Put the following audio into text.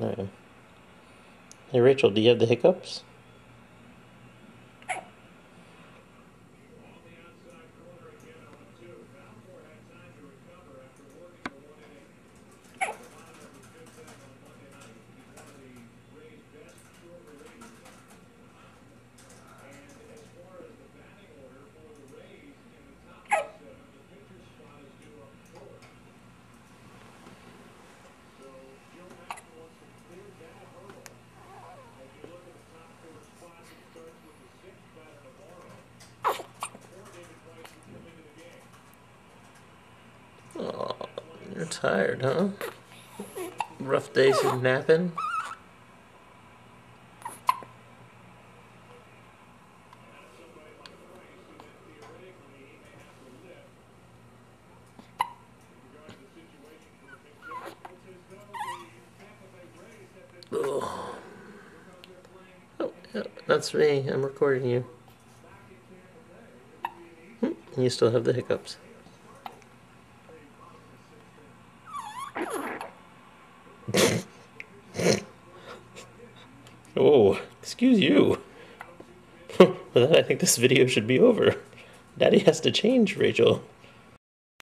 Uh, Hey Rachel, do you have the hiccups? Oh, you're tired, huh? Rough days of napping? Oh, yeah, that's me. I'm recording you. You still have the hiccups. Oh, excuse you. With that, I think this video should be over. Daddy has to change, Rachel.